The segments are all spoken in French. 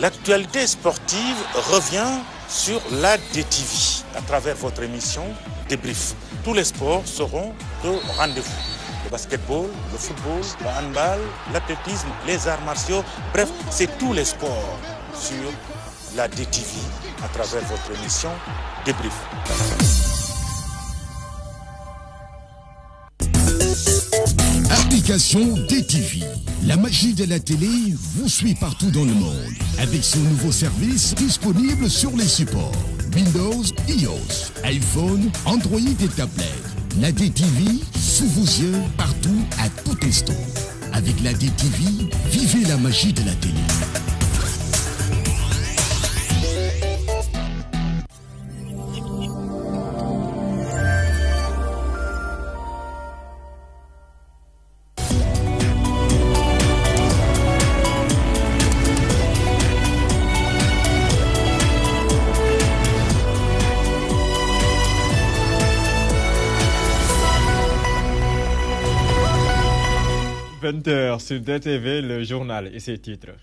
L'actualité sportive revient sur la DTV à travers votre émission Débrief. Tous les sports seront au rendez-vous. Le basketball, le football, le handball, l'athlétisme, les arts martiaux, bref, c'est tous les sports sur la DTV à travers votre émission Débrief. Application DTV. La magie de la télé vous suit partout dans le monde avec son nouveau service disponible sur les supports Windows, iOS, iPhone, Android et tablettes. La DTV sous vos yeux partout à tout instant. Avec la DTV, vivez la magie de la télé. Sur DTV, le journal et ses titres.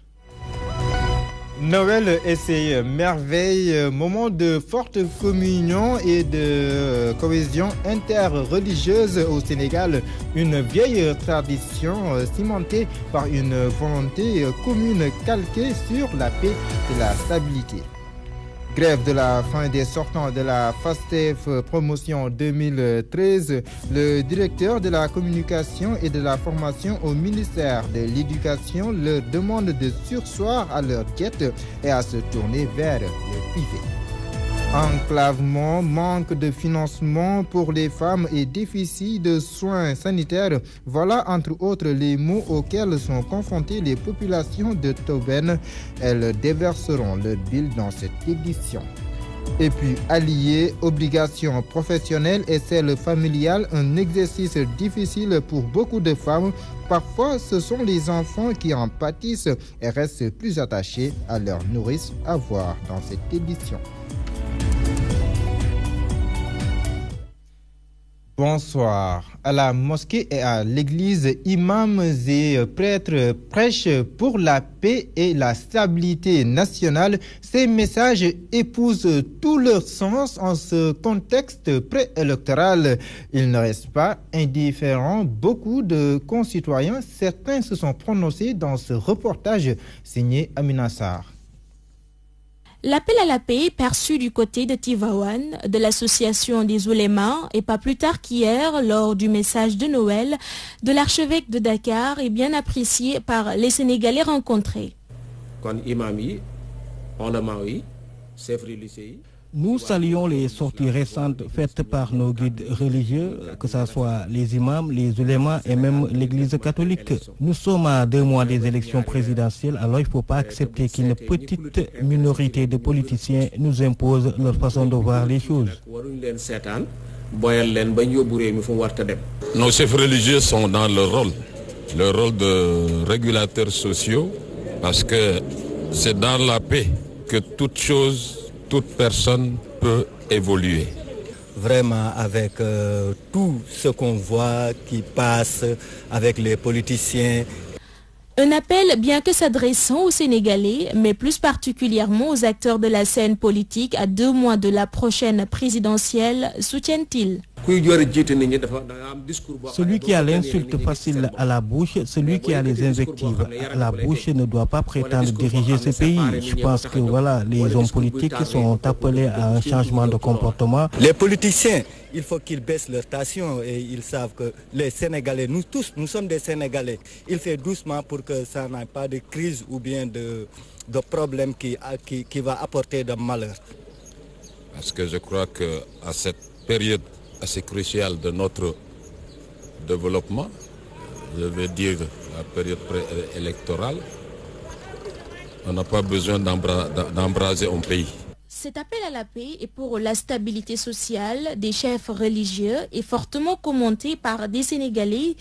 Noël et ses merveilles, moment de forte communion et de cohésion interreligieuse au Sénégal, une vieille tradition cimentée par une volonté commune calquée sur la paix et la stabilité. Grève de la faim des sortants de la FASTEF promotion 2013, le directeur de la communication et de la formation au ministère de l'Éducation leur demande de surseoir à leur diète et à se tourner vers le privé. Enclavement, manque de financement pour les femmes et déficit de soins sanitaires, voilà entre autres les mots auxquels sont confrontées les populations de Tobène. Elles déverseront leur bill dans cette édition. Et puis allier obligation professionnelle et celle familiale, un exercice difficile pour beaucoup de femmes. Parfois, ce sont les enfants qui en pâtissent et restent plus attachés à leur nourrice. À voir dans cette édition. Bonsoir. À la mosquée et à l'église, imams et prêtres prêchent pour la paix et la stabilité nationale. Ces messages épousent tout leur sens en ce contexte préélectoral. Ils ne restent pas indifférents. Beaucoup de concitoyens, certains se sont prononcés dans ce reportage signé Amina Sarr. L'appel à la paix perçu du côté de Tivaouane, de l'association des oulémas, et pas plus tard qu'hier, lors du message de Noël de l'archevêque de Dakar, est bien apprécié par les Sénégalais rencontrés. Nous saluons les sorties récentes faites par nos guides religieux, que ce soit les imams, les oulémas et même l'Église catholique. Nous sommes à 2 mois des élections présidentielles, alors il ne faut pas accepter qu'une petite minorité de politiciens nous impose leur façon de voir les choses. Nos chefs religieux sont dans leur rôle de régulateurs sociaux, parce que c'est dans la paix que toute personne peut évoluer. Vraiment, avec tout ce qu'on voit qui passe avec les politiciens. Un appel bien que s'adressant aux Sénégalais, mais plus particulièrement aux acteurs de la scène politique à 2 mois de la prochaine présidentielle, soutiennent-ils? Celui qui a l'insulte facile à la bouche, celui qui a les invectives à la bouche ne doit pas prétendre diriger ce pays. Je pense que voilà, les hommes politiques sont appelés à un changement de comportement. Les politiciens, il faut qu'ils baissent leur tension et ils savent que les Sénégalais, nous tous, nous sommes des Sénégalais. Il fait doucement pour que ça n'ait pas de crise ou bien de problème qui va apporter de malheur. Parce que je crois qu'à cette période assez cruciale de notre développement, je vais dire la période préélectorale, on n'a pas besoin d'embraser un pays. Cet appel à la paix et pour la stabilité sociale des chefs religieux est fortement commenté par des Sénégalais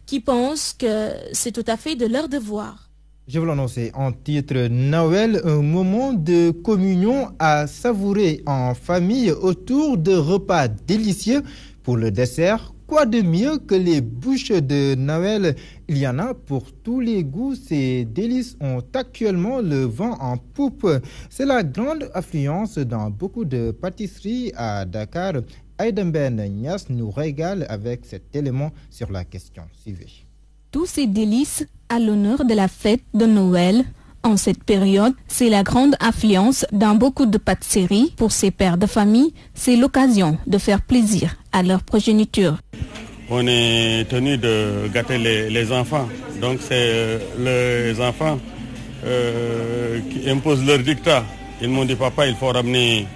qui pensent que c'est tout à fait de leur devoir. Je vous l'annoncer en titre, Noël, un moment de communion à savourer en famille autour de repas délicieux. Pour le dessert, quoi de mieux que les bûches de Noël? Il y en a pour tous les goûts. Ces délices ont actuellement le vent en poupe. C'est la grande affluence dans beaucoup de pâtisseries à Dakar. Aïdemben Nias nous régale avec cet élément sur la question. Suivez. Tous ces délices à l'honneur de la fête de Noël. En cette période, c'est la grande affluence dans beaucoup de pâtisseries. Pour ces pères de famille, c'est l'occasion de faire plaisir à leur progéniture. On est tenu de gâter les enfants. Donc c'est les enfants qui imposent leur dictat. Ils m'ont dit, papa, il faut ramener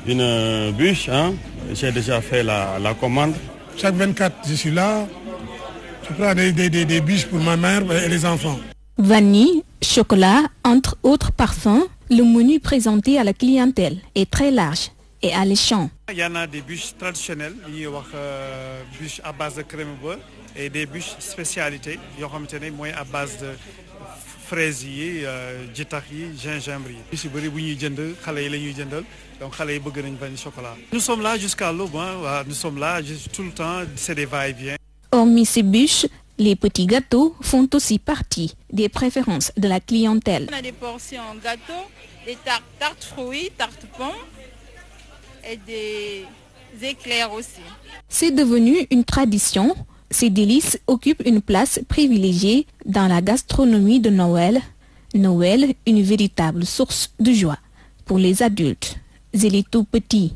une bûche. Hein. J'ai déjà fait la commande. Chaque 24, je suis là. Je prends des bûches pour ma mère et les enfants. Vanille, chocolat, entre autres parfums, le menu présenté à la clientèle est très large et alléchant. Il y en a des bûches traditionnelles, bûches à base de crème beurre et des bûches spécialités, à base de fraises, gingembre. Nous sommes là jusqu'à l'aube, nous sommes là tout le temps, c'est des va-et-vient. Hormis ces bûches, les petits gâteaux font aussi partie des préférences de la clientèle. On a des portions gâteaux, des tartes fruits, tartes pommes et des éclairs aussi. C'est devenu une tradition. Ces délices occupent une place privilégiée dans la gastronomie de Noël. Noël, une véritable source de joie pour les adultes et les tout petits.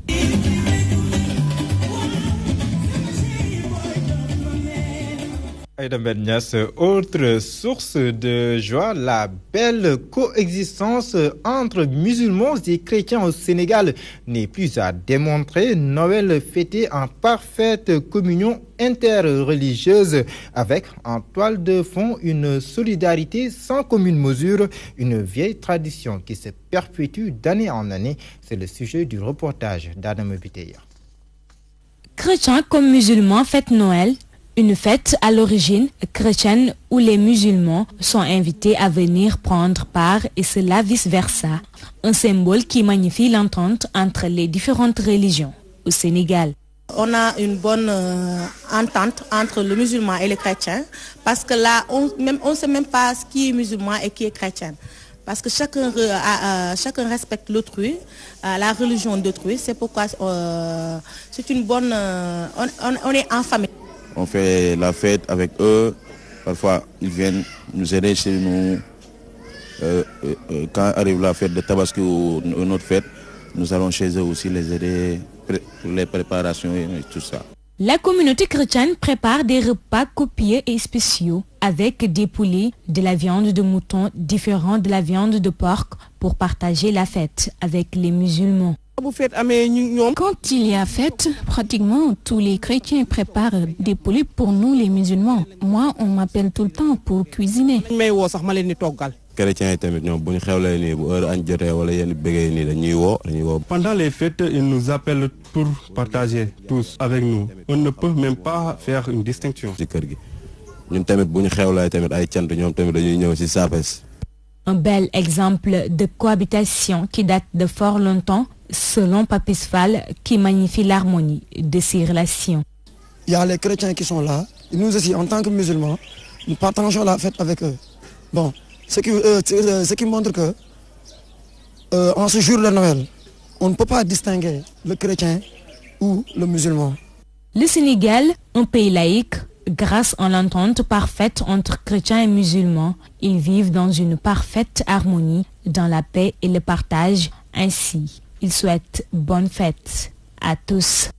Autre source de joie, la belle coexistence entre musulmans et chrétiens au Sénégal n'est plus à démontrer. Noël fêté en parfaite communion interreligieuse avec en toile de fond une solidarité sans commune mesure, une vieille tradition qui se perpétue d'année en année. C'est le sujet du reportage d'Adam Biteya. Chrétiens comme musulmans fêtent Noël. Une fête à l'origine chrétienne où les musulmans sont invités à venir prendre part et cela vice-versa. Un symbole qui magnifie l'entente entre les différentes religions au Sénégal. On a une bonne entente entre le musulman et les chrétiens parce que là, on ne sait même pas qui est musulman et qui est chrétien. Parce que chacun respecte l'autrui, la religion d'autrui. C'est pourquoi c'est une bonne... on est en famille. On fait la fête avec eux. Parfois, ils viennent nous aider chez nous. Quand arrive la fête de Tabaski ou une autre fête, nous allons chez eux aussi les aider pour les préparations et tout ça. La communauté chrétienne prépare des repas copieux et spéciaux avec des poulets, de la viande de mouton différente de la viande de porc pour partager la fête avec les musulmans. Quand il y a fête, pratiquement tous les chrétiens préparent des poulets pour nous les musulmans. Moi, on m'appelle tout le temps pour cuisiner. Pendant les fêtes, ils nous appellent pour partager tous avec nous. On ne peut même pas faire une distinction. Un bel exemple de cohabitation qui date de fort longtemps, selon Papis Fall, qui magnifie l'harmonie de ces relations. Il y a les chrétiens qui sont là. Et nous aussi, en tant que musulmans, nous partageons la fête avec eux. Bon, ce qui montre que, en ce jour de Noël, on ne peut pas distinguer le chrétien ou le musulman. Le Sénégal, un pays laïque, grâce à l'entente parfaite entre chrétiens et musulmans, ils vivent dans une parfaite harmonie, dans la paix et le partage. Ainsi, ils souhaitent bonne fête à tous.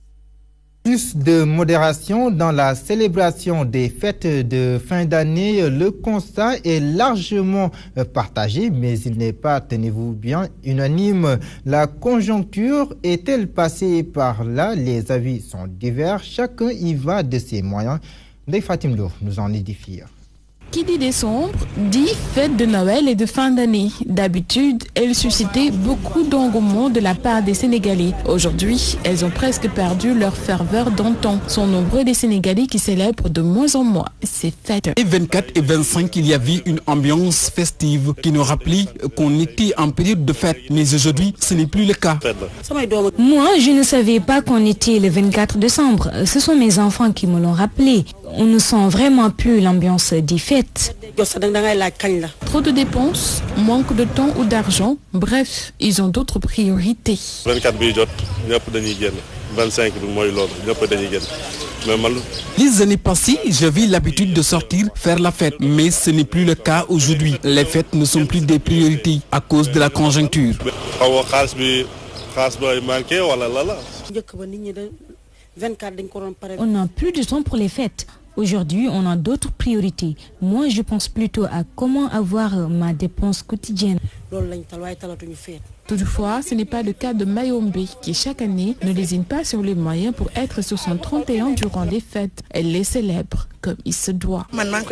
Plus de modération dans la célébration des fêtes de fin d'année, le constat est largement partagé, mais il n'est pas, tenez-vous bien, unanime. La conjoncture est-elle passée par là? Les avis sont divers, chacun y va de ses moyens. Ndeye Fatim Lo nous en édifie. Qui dit décembre, dit fête de Noël et de fin d'année. D'habitude, elles suscitaient beaucoup d'engouement de la part des Sénégalais. Aujourd'hui, elles ont presque perdu leur ferveur d'antan. Sont nombreux des Sénégalais qui célèbrent de moins en moins ces fêtes. Et 24 et 25, il y avait une ambiance festive qui nous rappelait qu'on était en période de fête. Mais aujourd'hui, ce n'est plus le cas. Moi, je ne savais pas qu'on était le 24 décembre. Ce sont mes enfants qui me l'ont rappelé. On ne sent vraiment plus l'ambiance des fêtes. Trop de dépenses, manque de temps ou d'argent. Bref, ils ont d'autres priorités. 24 bi jot ñëpp dañuy génn 25 bi mooy loolu ñëpp dañuy génn mais man. Les années passées, j'avais l'habitude de sortir faire la fête, mais ce n'est plus le cas aujourd'hui. Les fêtes ne sont plus des priorités à cause de la conjoncture. On n'a plus de temps pour les fêtes. Aujourd'hui, on a d'autres priorités. Moi, je pense plutôt à comment avoir ma dépense quotidienne. Toutefois, ce n'est pas le cas de Mayombe qui, chaque année, ne lésine pas sur les moyens pour être sur son 31 durant les fêtes. Elle les célèbre comme il se doit. 25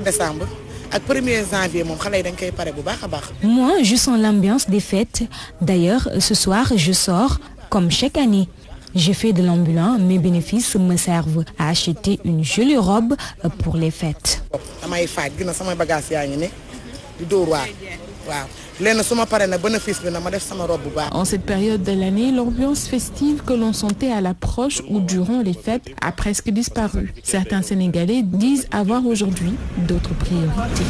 décembre. Moi, je sens l'ambiance des fêtes. D'ailleurs, ce soir, je sors comme chaque année. Je fais de l'ambulant, mes bénéfices me servent à acheter une jolie robe pour les fêtes. En cette période de l'année, l'ambiance festive que l'on sentait à l'approche ou durant les fêtes a presque disparu. Certains Sénégalais disent avoir aujourd'hui d'autres priorités.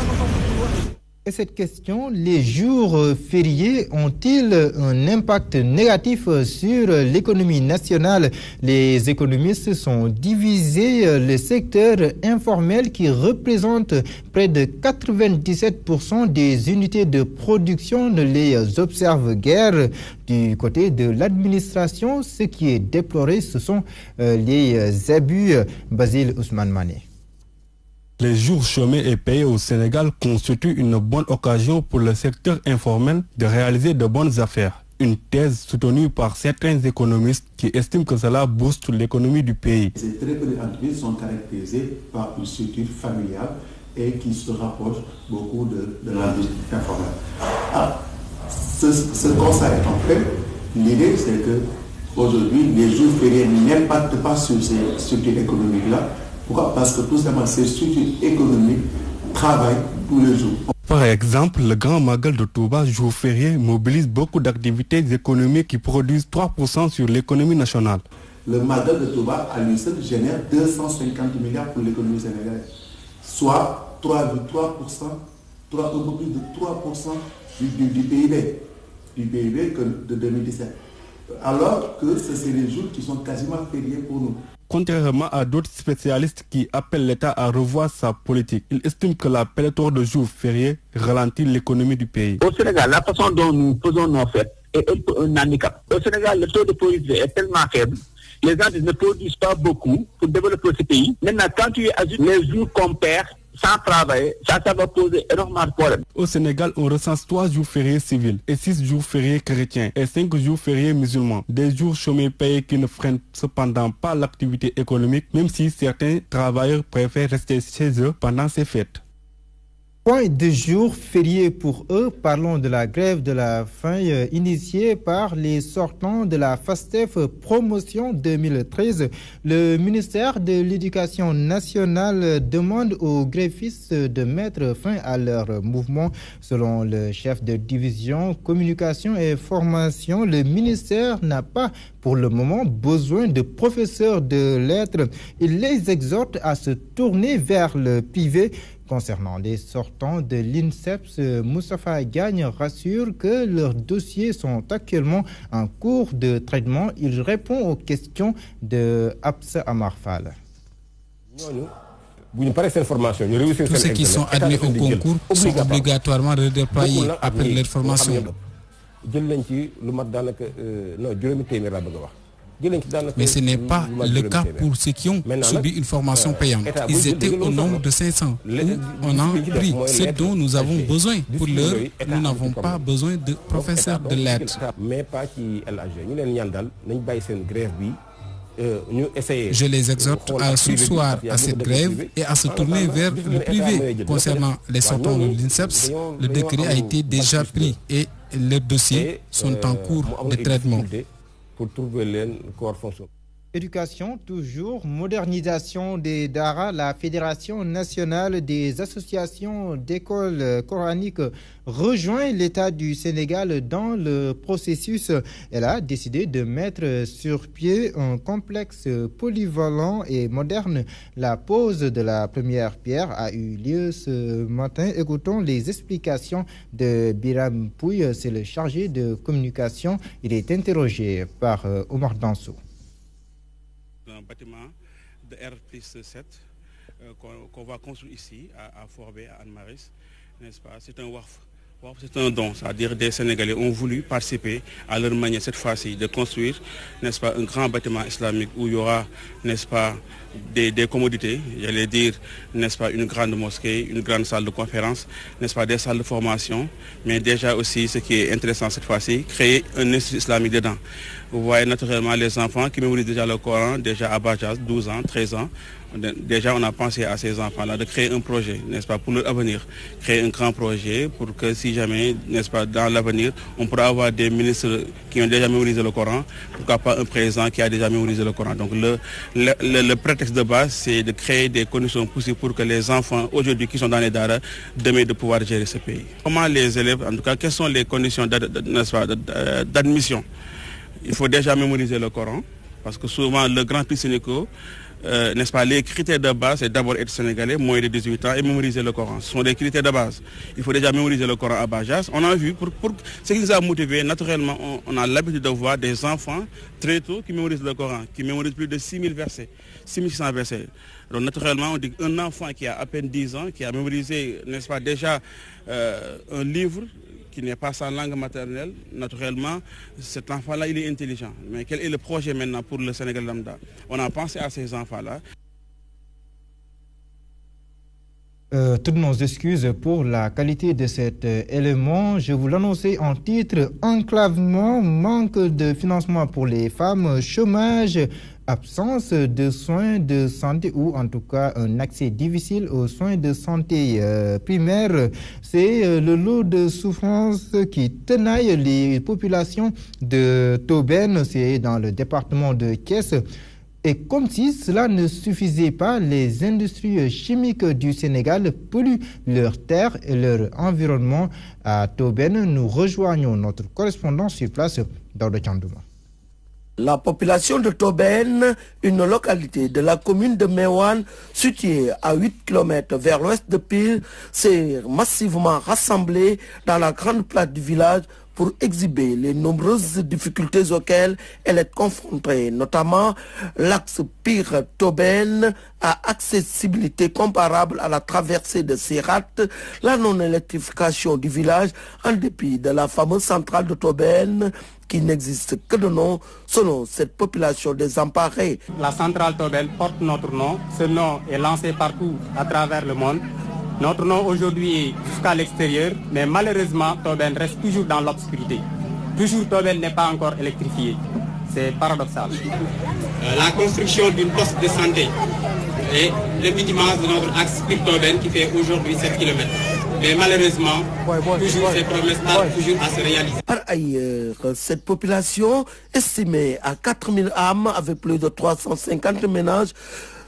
Et cette question, les jours fériés ont-ils un impact négatif sur l'économie nationale? Les économistes sont divisés. Le secteur informel qui représente près de 97% des unités de production ne les observe guère. Du côté de l'administration, ce qui est déploré, ce sont les abus. Basile Ousmane Mané. Les jours chômés et payés au Sénégal constituent une bonne occasion pour le secteur informel de réaliser de bonnes affaires. Une thèse soutenue par certains économistes qui estiment que cela booste l'économie du pays. Ces très petites entreprises sont caractérisées par une structure familiale et qui se rapproche beaucoup de l'industrie informelle. Ce constat étant fait, l'idée c'est que aujourd'hui les jours fériés n'impactent pas sur ces structures économiques-là. Pourquoi? Parce que tout simplement ces structures économiques travaillent tous les jours. Par exemple, le Grand Magal de Touba, jour férié, mobilise beaucoup d'activités économiques qui produisent 3% sur l'économie nationale. Le Magal de Touba, à lui seul, génère 250 milliards pour l'économie sénégalaise, soit 3,3%, un peu plus de 3% du PIB de 2017. Alors que ce sont les jours qui sont quasiment fériés pour nous. Contrairement à d'autres spécialistes qui appellent l'État à revoir sa politique, ils estiment que la pléthore de jours fériés ralentit l'économie du pays. Au Sénégal, la façon dont nous faisons nos fêtes est un handicap. Au Sénégal, le taux de pauvreté est tellement faible. Les gens ne produisent pas beaucoup pour développer ce pays. Maintenant, quand tu ajoutes les jours qu'on perd sans travailler, ça va poser énormément de problèmes. Au Sénégal, on recense 3 jours fériés civils et 6 jours fériés chrétiens et 5 jours fériés musulmans. Des jours chômés payés qui ne freinent cependant pas l'activité économique, même si certains travailleurs préfèrent rester chez eux pendant ces fêtes. Point de jour férié pour eux. Parlons de la grève de la faim initiée par les sortants de la FASTEF promotion 2013. Le ministère de l'Éducation nationale demande aux grévistes de mettre fin à leur mouvement. Selon le chef de division communication et formation, le ministère n'a pas pour le moment besoin de professeurs de lettres. Il les exhorte à se tourner vers le privé. Concernant les sortants de l'INSEPS, Moustapha Gagne rassure que leurs dossiers sont actuellement en cours de traitement. Il répond aux questions de Absa Amarfal. Tous ceux qui sont admis au concours sont obligatoirement redéployés après leur formation. Mais ce n'est pas le cas pour ceux qui ont subi une formation payante. Ils étaient au nombre de 500. On a pris ce dont nous avons besoin. Pour l'heure, nous n'avons pas besoin de professeurs de lettres. Je les exhorte à surseoir à cette grève et à se tourner vers le privé. Concernant les sortants de l'INSEPS, le décret a été déjà pris et leurs dossiers sont en cours de traitement. Éducation, toujours, modernisation des Dara, la Fédération nationale des associations d'écoles coraniques rejoint l'État du Sénégal dans le processus. Elle a décidé de mettre sur pied un complexe polyvalent et moderne. La pose de la première pierre a eu lieu ce matin. Écoutons les explications de Biram Pouy, c'est le chargé de communication. Il est interrogé par Omar Danso. Un bâtiment de R+7 qu'on va construire ici à Forbé, à Anne-Maris, n'est-ce pas? C'est un WAF. C'est un don, c'est-à-dire des Sénégalais ont voulu participer à leur manière cette fois-ci de construire, n'est-ce pas, un grand bâtiment islamique où il y aura, n'est-ce pas, des commodités, j'allais dire, n'est-ce pas, une grande mosquée, une grande salle de conférence, n'est-ce pas, des salles de formation, mais déjà aussi, ce qui est intéressant cette fois-ci, créer un institut islamique dedans. Vous voyez naturellement les enfants qui mémorisent déjà le Coran, déjà à Bajas, 12 ans, 13 ans. Déjà, on a pensé à ces enfants-là de créer un projet, n'est-ce pas, pour leur avenir. Créer un grand projet pour que si jamais, n'est-ce pas, dans l'avenir, on pourra avoir des ministres qui ont déjà mémorisé le Coran, pourquoi pas un président qui a déjà mémorisé le Coran. Donc le prétexte de base, c'est de créer des conditions possibles pour que les enfants, aujourd'hui, qui sont dans les daras, demain de pouvoir gérer ce pays. Comment les élèves, en tout cas, quelles sont les conditions d'admission? Il faut déjà mémoriser le Coran, parce que souvent, le grand prix Sénéco, n'est-ce pas, les critères de base, c'est d'abord être sénégalais, moins de 18 ans, et mémoriser le Coran. Ce sont des critères de base. Il faut déjà mémoriser le Coran à Bajas. On a vu, pour ce qui nous a motivés, naturellement, on a l'habitude de voir des enfants très tôt qui mémorisent le Coran, qui mémorisent plus de 6000 versets, 6600 versets. Donc naturellement, on dit qu'un enfant qui a à peine 10 ans, qui a mémorisé, n'est-ce pas, déjà un livre, qui n'est pas sa langue maternelle, naturellement, cet enfant-là, il est intelligent. Mais quel est le projet maintenant pour le Sénégal lambda? On a pensé à ces enfants-là. Toutes nos excuses pour la qualité de cet élément. Je vous l'annonçais en titre, enclavement, manque de financement pour les femmes, chômage, absence de soins de santé ou en tout cas un accès difficile aux soins de santé primaires. C'est le lot de souffrance qui tenaille les populations de Tobène, c'est dans le département de Thiès. Et comme si cela ne suffisait pas, les industries chimiques du Sénégal polluent leurs terres et leur environnement. À Tobène, nous rejoignons notre correspondant sur place, Daouda Tchandouma. La population de Tobène, une localité de la commune de Mewan, située à 8 km vers l'ouest de Pire, s'est massivement rassemblée dans la grande place du village pour exhiber les nombreuses difficultés auxquelles elle est confrontée, notamment l'axe Pire-Tobène à accessibilité comparable à la traversée de Sirat, la non-électrification du village en dépit de la fameuse centrale de Tobène qui n'existe que de nom selon cette population désemparée. La centrale Tobène porte notre nom. Ce nom est lancé partout à travers le monde. Notre nom aujourd'hui est jusqu'à l'extérieur, mais malheureusement, Tobène reste toujours dans l'obscurité. Toujours Tobène n'est pas encore électrifié. C'est paradoxal. La construction d'une poste de santé est l'épidémie de notre axe Pire-Tobène qui fait aujourd'hui 7 km. Mais malheureusement, toujours ces promesses tardent toujours à se réaliser. Par ailleurs, cette population, estimée à 4000 âmes avec plus de 350 ménages,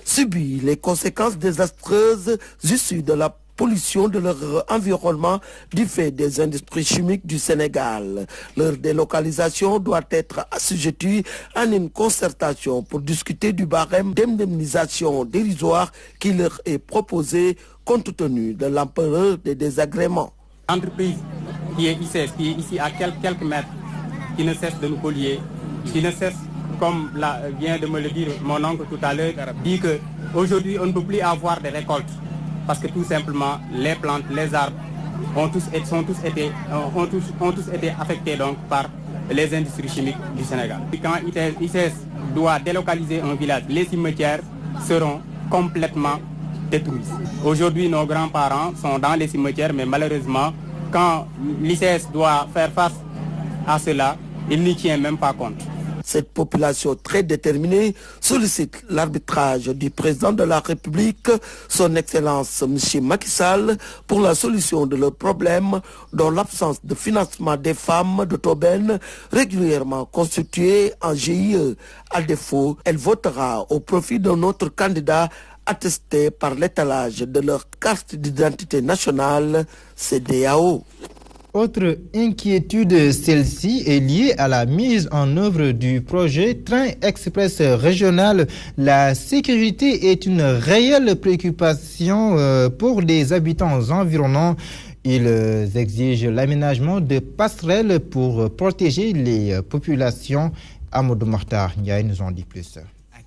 subit les conséquences désastreuses issues de la pollution de leur environnement du fait des industries chimiques du Sénégal. Leur délocalisation doit être assujettie à une concertation pour discuter du barème d'indemnisation dérisoire qui leur est proposé compte tenu de l'ampleur des désagréments. L'entreprise qui est ici à quelques mètres, qui ne cesse de nous polluer, qui ne cesse, comme vient de me le dire mon oncle tout à l'heure, dit qu'aujourd'hui on ne peut plus avoir de récoltes. Parce que tout simplement, les plantes, les arbres ont tous été affectés donc par les industries chimiques du Sénégal. Et quand ICS doit délocaliser un village, les cimetières seront complètement détruits. Aujourd'hui, nos grands-parents sont dans les cimetières, mais malheureusement, quand l'ICS doit faire face à cela, il n'y tient même pas compte. Cette population très déterminée sollicite l'arbitrage du président de la République, son Excellence M. Macky Sall, pour la solution de leurs problèmes, dont l'absence de financement des femmes de Tobène, régulièrement constituées en GIE. À défaut, elle votera au profit d'un autre candidat attesté par l'étalage de leur carte d'identité nationale, CEDEAO. Autre inquiétude, celle-ci est liée à la mise en œuvre du projet Train Express régional. La sécurité est une réelle préoccupation pour les habitants environnants. Ils exigent l'aménagement de passerelles pour protéger les populations. Amadou Mokhtar Ndiaye nous en dit plus.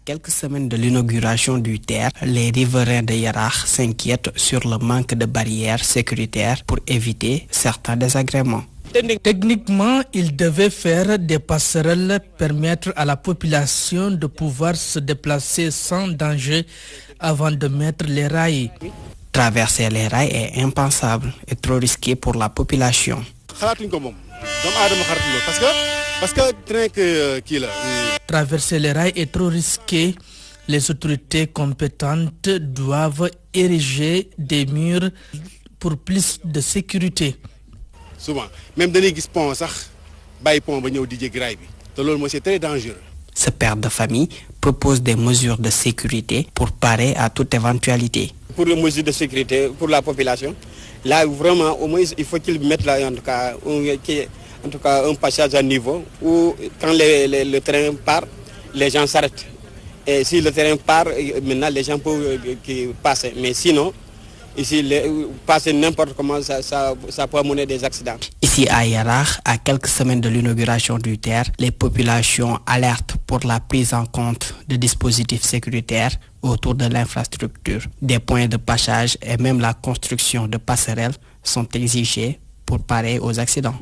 Quelques semaines de l'inauguration du TER, les riverains de Yarach s'inquiètent sur le manque de barrières sécuritaires pour éviter certains désagréments. Techniquement, il devait faire des passerelles, permettre à la population de pouvoir se déplacer sans danger avant de mettre les rails. Traverser les rails est impensable et trop risqué pour la population. Traverser les rails est trop risqué. Les autorités compétentes doivent ériger des murs pour plus de sécurité. Souvent, même dans les ponts, c'est très dangereux. Ce père de famille propose des mesures de sécurité pour parer à toute éventualité. Pour les mesures de sécurité pour la population, là vraiment au moins il faut qu'ils mettent là en tout cas un passage à niveau où quand le train part, les gens s'arrêtent. Et si le train part, maintenant les gens peuvent passer. Mais sinon, ici, passer n'importe comment, ça peut amener des accidents. Ici à Yarach, à quelques semaines de l'inauguration du TER, les populations alertent pour la prise en compte de dispositifs sécuritaires autour de l'infrastructure. Des points de passage et même la construction de passerelles sont exigés pour parer aux accidents.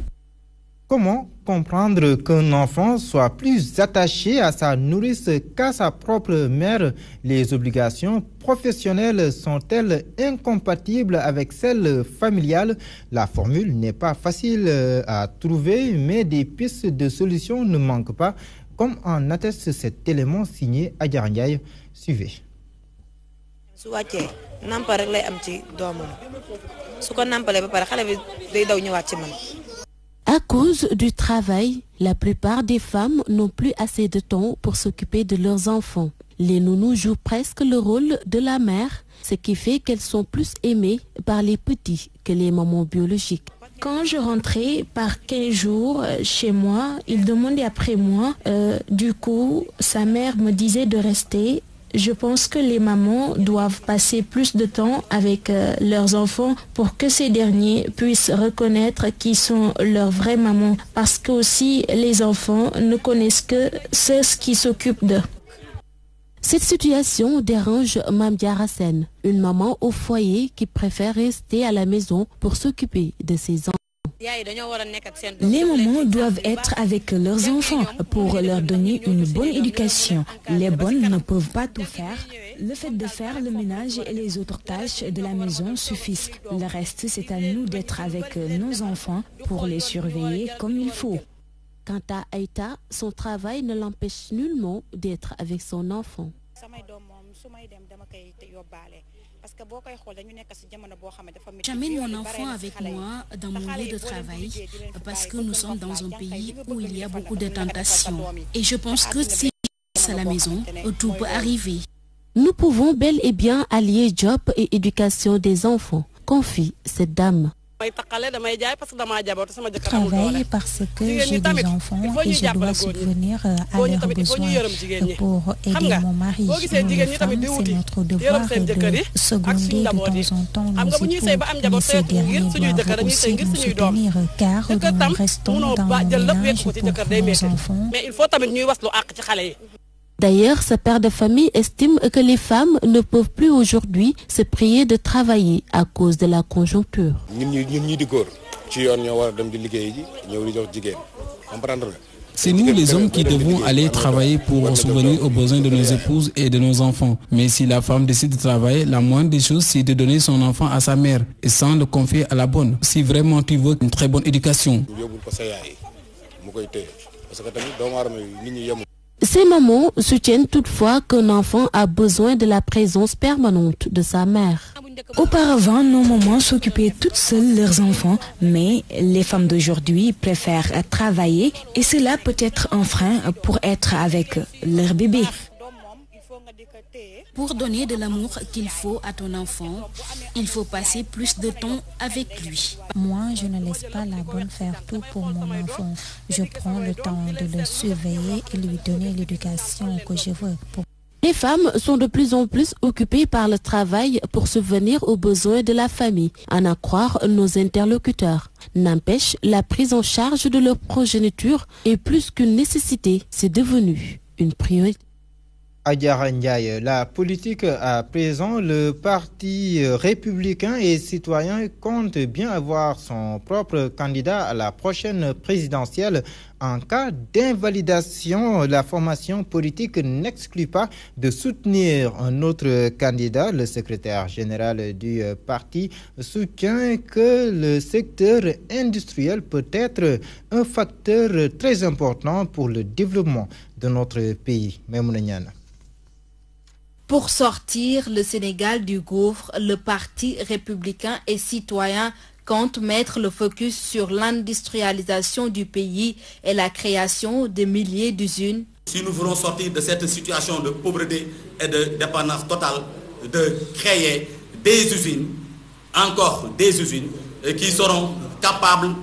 Comment comprendre qu'un enfant soit plus attaché à sa nourrice qu'à sa propre mère? Les obligations professionnelles sont-elles incompatibles avec celles familiales? La formule n'est pas facile à trouver, mais des pistes de solutions ne manquent pas, comme en atteste cet élément signé Adja Ndiaye. Suivez. À cause du travail, la plupart des femmes n'ont plus assez de temps pour s'occuper de leurs enfants. Les nounous jouent presque le rôle de la mère, ce qui fait qu'elles sont plus aimées par les petits que les mamans biologiques. Quand je rentrais par 15 jours chez moi, il demandait après moi. Du coup, sa mère me disait de rester. Je pense que les mamans doivent passer plus de temps avec leurs enfants pour que ces derniers puissent reconnaître qui sont leurs vraies mamans. Parce que aussi les enfants ne connaissent que ceux qui s'occupent d'eux. Cette situation dérange Mame Diarra Sène, une maman au foyer qui préfère rester à la maison pour s'occuper de ses enfants. Les mamans doivent être avec leurs enfants pour leur donner une bonne éducation. Les bonnes ne peuvent pas tout faire. Le fait de faire le ménage et les autres tâches de la maison suffisent. Le reste, c'est à nous d'être avec nos enfants pour les surveiller comme il faut. Quant à Aïta, son travail ne l'empêche nullement d'être avec son enfant. J'amène mon enfant avec moi dans mon lieu de travail parce que nous sommes dans un pays où il y a beaucoup de tentations. Et je pense que si je reste à la maison, tout peut arriver. Nous pouvons bel et bien allier job et éducation des enfants, confie cette dame. Je travaille parce que j'ai des enfants et je dois subvenir à leurs besoins pour aider mon mari. Nous, les femmes, c'est notre devoir de seconder de temps en temps nos époux, mais ces derniers doivent aussi nous soutenir car nous restons dans le ménage pour nos enfants. D'ailleurs, ce père de famille estime que les femmes ne peuvent plus aujourd'hui se prier de travailler à cause de la conjoncture. C'est nous les hommes qui devons aller travailler pour subvenir aux besoins de nos épouses et de nos enfants. Mais si la femme décide de travailler, la moindre des choses, c'est de donner son enfant à sa mère et sans le confier à la bonne. Si vraiment tu veux une très bonne éducation. Ces mamans soutiennent toutefois qu'un enfant a besoin de la présence permanente de sa mère. Auparavant, nos mamans s'occupaient toutes seules leurs enfants, mais les femmes d'aujourd'hui préfèrent travailler et cela peut être un frein pour être avec leur bébé. Pour donner de l'amour qu'il faut à ton enfant, il faut passer plus de temps avec lui. Moi, je ne laisse pas la bonne faire tout pour mon enfant. Je prends le temps de le surveiller et lui donner l'éducation que je veux. Les femmes sont de plus en plus occupées par le travail pour subvenir aux besoins de la famille, à en croire nos interlocuteurs. N'empêche, la prise en charge de leur progéniture est plus qu'une nécessité, c'est devenu une priorité. Adjara Ndiaye, la politique à présent, le parti républicain et citoyen compte bien avoir son propre candidat à la prochaine présidentielle. En cas d'invalidation, la formation politique n'exclut pas de soutenir un autre candidat. Le secrétaire général du parti soutient que le secteur industriel peut être un facteur très important pour le développement de notre pays. Maimouna Niane. Pour sortir le Sénégal du gouffre, le Parti républicain et citoyen compte mettre le focus sur l'industrialisation du pays et la création de milliers d'usines. Si nous voulons sortir de cette situation de pauvreté et de dépendance totale, de créer des usines, encore des usines, qui seront capables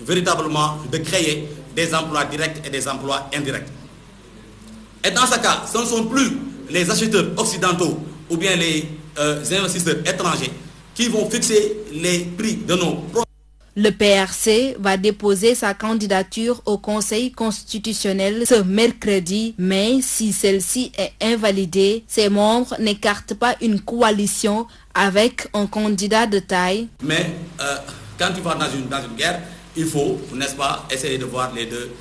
véritablement de créer des emplois directs et des emplois indirects. Et dans ce cas, ce ne sont plus les acheteurs occidentaux ou bien les investisseurs étrangers qui vont fixer les prix de nos produits. Le PRC va déposer sa candidature au Conseil constitutionnel ce mercredi, mais si celle-ci est invalidée, ses membres n'écartent pas une coalition avec un candidat de taille. Mais quand tu vas dans une guerre, il faut, n'est-ce pas, essayer de voir les deux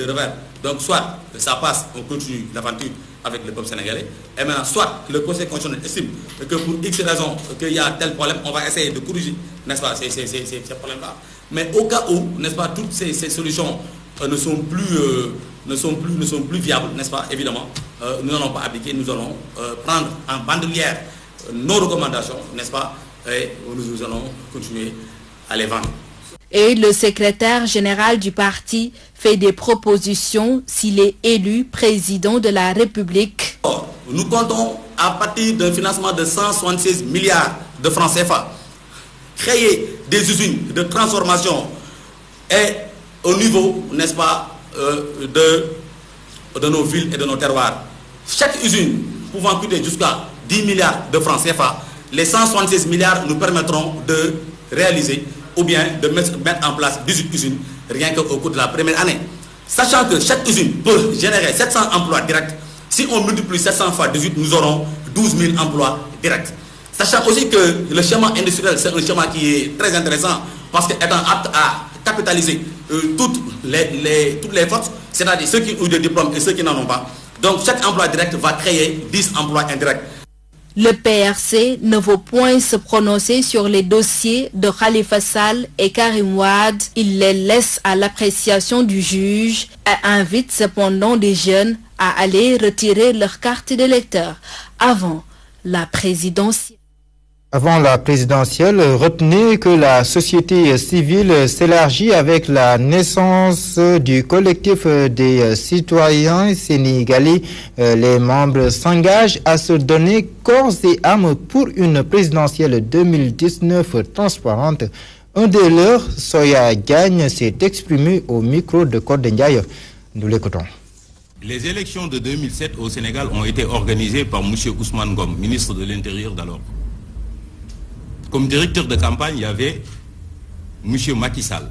revers. Donc soit ça passe, on continue l'aventure avec le peuple sénégalais, et maintenant soit le Conseil constitutionnel estime que pour X raisons qu'il y a tel problème, on va essayer de corriger, n'est-ce pas, ces problèmes-là. Mais au cas où, n'est-ce pas, toutes ces solutions ne sont plus viables, n'est-ce pas, évidemment, nous n'allons pas appliquer, nous allons prendre en bandoulière nos recommandations, n'est-ce pas, et nous allons continuer à les vendre. Et le secrétaire général du parti fait des propositions s'il est élu président de la République. Nous comptons, à partir d'un financement de 176 milliards de francs CFA, créer des usines de transformation et au niveau, n'est-ce pas, de nos villes et de nos terroirs. Chaque usine pouvant coûter jusqu'à 10 milliards de francs CFA, les 176 milliards nous permettront de réaliser ou bien de mettre en place 18 usines rien qu'au cours de la première année. Sachant que chaque usine peut générer 700 emplois directs, si on multiplie 700 fois 18, nous aurons 12 000 emplois directs. Sachant aussi que le schéma industriel, c'est un schéma qui est très intéressant parce qu'étant apte à capitaliser toutes les forces, c'est-à-dire ceux qui ont des diplômes et ceux qui n'en ont pas. Donc chaque emploi direct va créer 10 emplois indirects. Le PRC ne veut point se prononcer sur les dossiers de Khalifa Sall et Karim Wade. Il les laisse à l'appréciation du juge et invite cependant des jeunes à aller retirer leur carte d'électeur avant la présidentielle. Avant la présidentielle, retenez que la société civile s'élargit avec la naissance du collectif des citoyens sénégalais. Les membres s'engagent à se donner corps et âme pour une présidentielle 2019 transparente. Un de leurs, Soya Gagne, s'est exprimé au micro de Code Ndiaye. Nous l'écoutons. Les élections de 2007 au Sénégal ont été organisées par M. Ousmane Ngom, ministre de l'Intérieur d'alors. Comme directeur de campagne, il y avait M. Macky Sall.